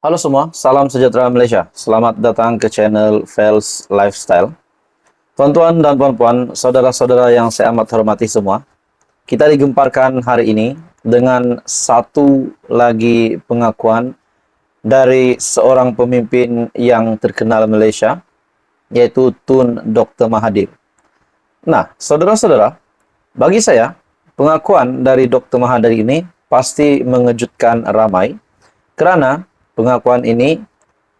Halo semua, salam sejahtera Malaysia. Selamat datang ke channel Fels Lifestyle. Tuan-tuan dan puan-puan, saudara-saudara yang saya amat hormati semua, kita digemparkan hari ini dengan satu lagi pengakuan dari seorang pemimpin yang terkenal Malaysia, yaitu Tun Dr. Mahathir. Nah, saudara-saudara, bagi saya, pengakuan dari Dr. Mahathir ini pasti mengejutkan ramai, kerana pengakuan ini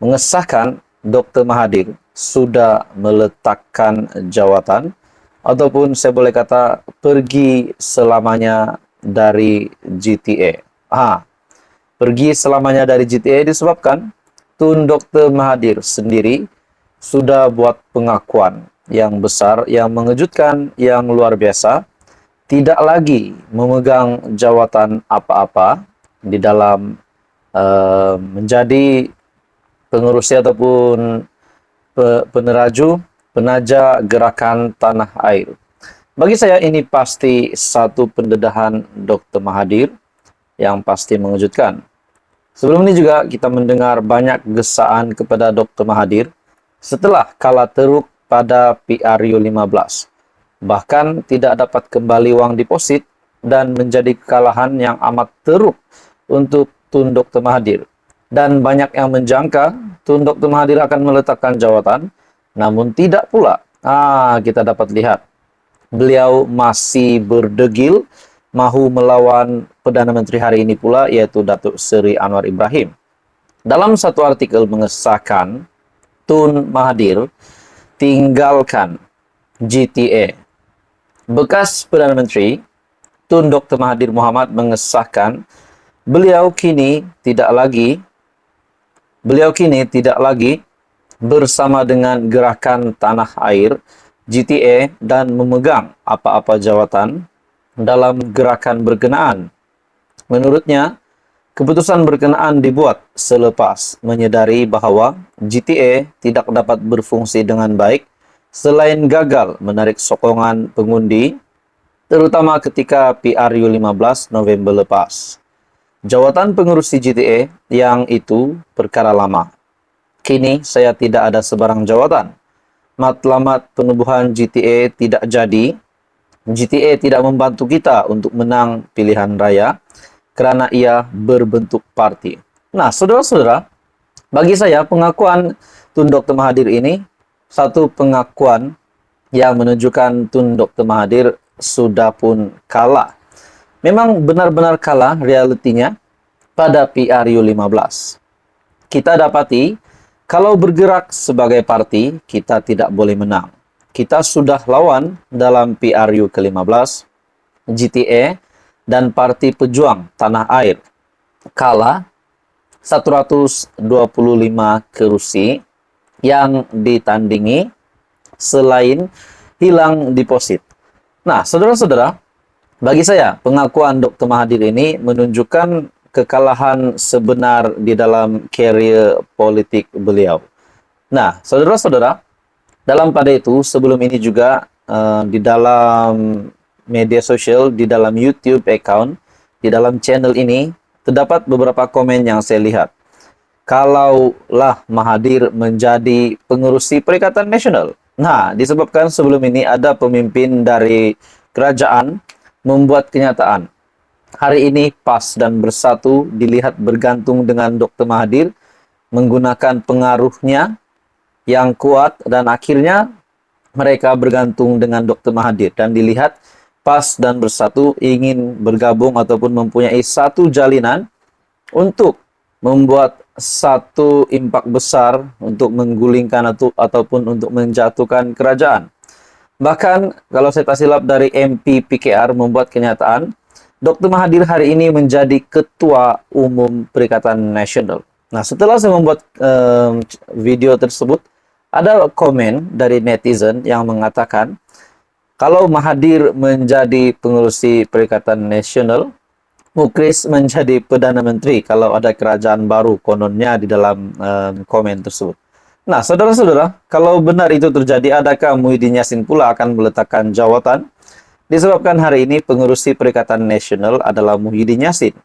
mengesahkan Dr. Mahathir sudah meletakkan jawatan ataupun saya boleh kata pergi selamanya dari GTA. Pergi selamanya dari GTA disebabkan Tun Dr. Mahathir sendiri sudah buat pengakuan yang besar, yang mengejutkan, yang luar biasa, tidak lagi memegang jawatan apa-apa di dalam menjadi pengerusi ataupun peneraju penaja gerakan tanah air. Bagi saya ini pasti satu pendedahan Dr. Mahathir yang pasti mengejutkan. Sebelum ini juga kita mendengar banyak gesaan kepada Dr. Mahathir setelah kalah teruk pada PRU 15. Bahkan tidak dapat kembali wang deposit dan menjadi kekalahan yang amat teruk untuk Tun Dr. Mahathir. Dan banyak yang menjangka Tun Dr. Mahathir akan meletakkan jawatan, namun tidak pula. Kita dapat lihat beliau masih berdegil mahu melawan Perdana Menteri hari ini pula, yaitu Datuk Seri Anwar Ibrahim. Dalam satu artikel mengesahkan Tun Mahathir tinggalkan GTA. Bekas Perdana Menteri Tun Dr. Mahathir Mohamad mengesahkan beliau kini tidak lagi bersama dengan gerakan tanah air GTA dan memegang apa-apa jawatan dalam gerakan berkenaan. Menurutnya, keputusan berkenaan dibuat selepas menyedari bahawa GTA tidak dapat berfungsi dengan baik selain gagal menarik sokongan pengundi, terutama ketika PRU 15 November lepas. Jawatan pengurusi GTA yang itu perkara lama. Kini saya tidak ada sebarang jawatan. Matlamat penubuhan GTA tidak jadi. GTA tidak membantu kita untuk menang pilihan raya kerana ia berbentuk parti. Nah, saudara-saudara, bagi saya pengakuan Tun Dr. Mahathir ini satu pengakuan yang menunjukkan Tun Dr. Mahathir sudah pun kalah. Memang benar-benar kalah realitinya pada PRU 15. Kita dapati, kalau bergerak sebagai parti, kita tidak boleh menang. Kita sudah lawan dalam PRU ke-15, GTA, dan Parti Pejuang Tanah Air. Kalah 125 kerusi yang ditandingi selain hilang deposit. Nah, saudara-saudara, bagi saya, pengakuan Dr. Mahathir ini menunjukkan kekalahan sebenar di dalam karier politik beliau. Nah, saudara-saudara, dalam pada itu, sebelum ini juga di dalam media sosial, di dalam YouTube account, di dalam channel ini, terdapat beberapa komen yang saya lihat. Kalaulah Mahathir menjadi pengerusi Perikatan Nasional. Nah, disebabkan sebelum ini ada pemimpin dari kerajaan membuat kenyataan. Hari ini PAS dan Bersatu dilihat bergantung dengan Dr. Mahathir, menggunakan pengaruhnya yang kuat dan akhirnya mereka bergantung dengan Dr. Mahathir. Dan dilihat PAS dan Bersatu ingin bergabung ataupun mempunyai satu jalinan untuk membuat satu impak besar untuk menggulingkan ataupun untuk menjatuhkan kerajaan. Bahkan, kalau saya tak silap dari MP PKR membuat kenyataan, Dr. Mahathir hari ini menjadi Ketua Umum Perikatan Nasional. Nah, setelah saya membuat video tersebut, ada komen dari netizen yang mengatakan, kalau Mahathir menjadi pengerusi Perikatan Nasional, Mukris menjadi Perdana Menteri kalau ada kerajaan baru, kononnya di dalam komen tersebut. Nah, saudara-saudara, kalau benar itu terjadi, adakah Muhyiddin Yassin pula akan meletakkan jawatan? Disebabkan hari ini pengerusi Perikatan Nasional adalah Muhyiddin Yassin.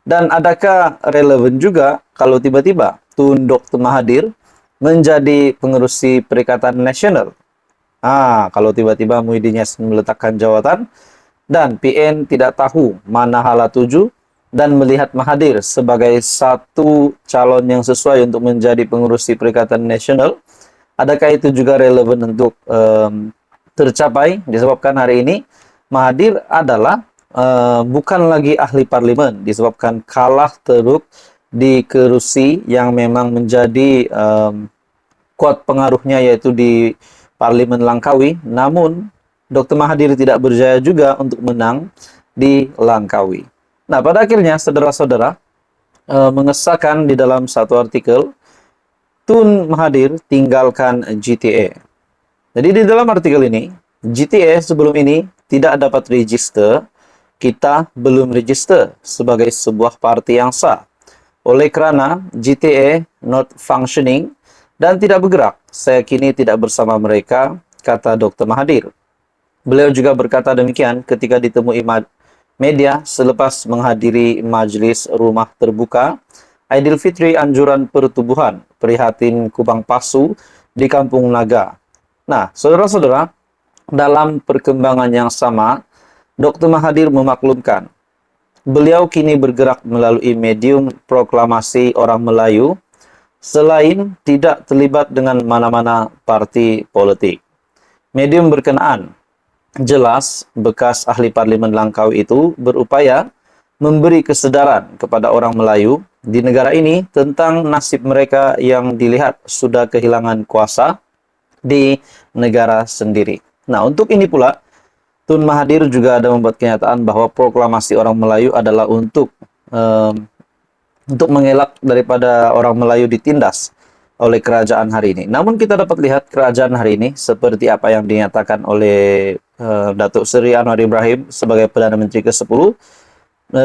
Dan adakah relevan juga kalau tiba-tiba Tun Dr. Mahathir menjadi pengerusi Perikatan Nasional? Kalau tiba-tiba Muhyiddin Yassin meletakkan jawatan dan PN tidak tahu mana hala tuju dan melihat Mahathir sebagai satu calon yang sesuai untuk menjadi pengurusi Perikatan Nasional, adakah itu juga relevan untuk tercapai? Disebabkan hari ini Mahathir adalah bukan lagi ahli parlimen, disebabkan kalah teruk di kerusi yang memang menjadi kuat pengaruhnya, yaitu di Parlimen Langkawi. Namun Dr. Mahathir tidak berjaya juga untuk menang di Langkawi. Nah, pada akhirnya saudara-saudara mengesahkan di dalam satu artikel, Tun Mahathir tinggalkan GTA. Jadi di dalam artikel ini, GTA sebelum ini tidak dapat register, kita belum register sebagai sebuah parti yang sah. Oleh kerana GTA not functioning dan tidak bergerak, saya kini tidak bersama mereka, kata Dr. Mahathir. Beliau juga berkata demikian ketika ditemui media selepas menghadiri majlis rumah terbuka Aidilfitri Anjuran Pertubuhan Prihatin Kubang Pasu di Kampung Naga. Nah, saudara-saudara, dalam perkembangan yang sama, Dr. Mahathir memaklumkan beliau kini bergerak melalui medium proklamasi orang Melayu, selain tidak terlibat dengan mana-mana parti politik. Medium berkenaan, jelas bekas ahli parlimen Langkawi itu berupaya memberi kesedaran kepada orang Melayu di negara ini tentang nasib mereka yang dilihat sudah kehilangan kuasa di negara sendiri. Nah, untuk ini pula, Tun Mahathir juga ada membuat kenyataan bahwa proklamasi orang Melayu adalah untuk mengelak daripada orang Melayu ditindas oleh kerajaan hari ini. Namun kita dapat lihat kerajaan hari ini seperti apa yang dinyatakan oleh Datuk Seri Anwar Ibrahim sebagai Perdana Menteri ke-10,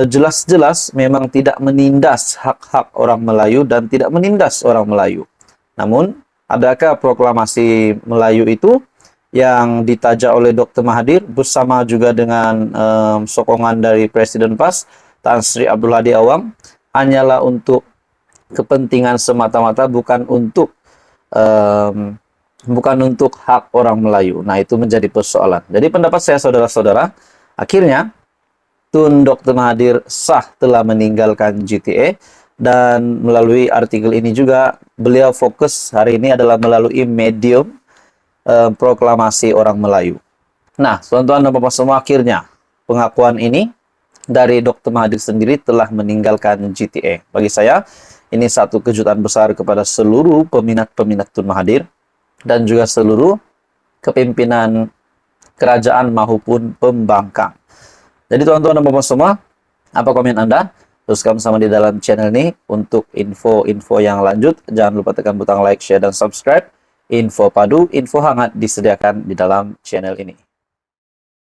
jelas-jelas memang tidak menindas hak-hak orang Melayu dan tidak menindas orang Melayu. Namun, adakah proklamasi Melayu itu yang ditaja oleh Dr. Mahathir bersama juga dengan sokongan dari Presiden PAS, Tan Sri Abdul Hadi Awang, hanyalah untuk kepentingan semata-mata, bukan untuk hak orang Melayu. Nah, itu menjadi persoalan. Jadi pendapat saya, saudara-saudara, akhirnya Tun Dr. Mahathir sah telah meninggalkan GTA, dan melalui artikel ini juga beliau fokus hari ini adalah melalui medium proklamasi orang Melayu. Nah, tuan-tuan dan bapak semua, akhirnya pengakuan ini dari Dr. Mahathir sendiri telah meninggalkan GTA. Bagi saya, ini satu kejutan besar kepada seluruh peminat-peminat Tun Mahathir dan juga seluruh kepimpinan kerajaan maupun pembangkang. Jadi tuan-tuan dan bapak semua, apa komen Anda? Teruskan bersama di dalam channel ini untuk info-info yang lanjut. Jangan lupa tekan butang like, share, dan subscribe. Info padu, info hangat disediakan di dalam channel ini.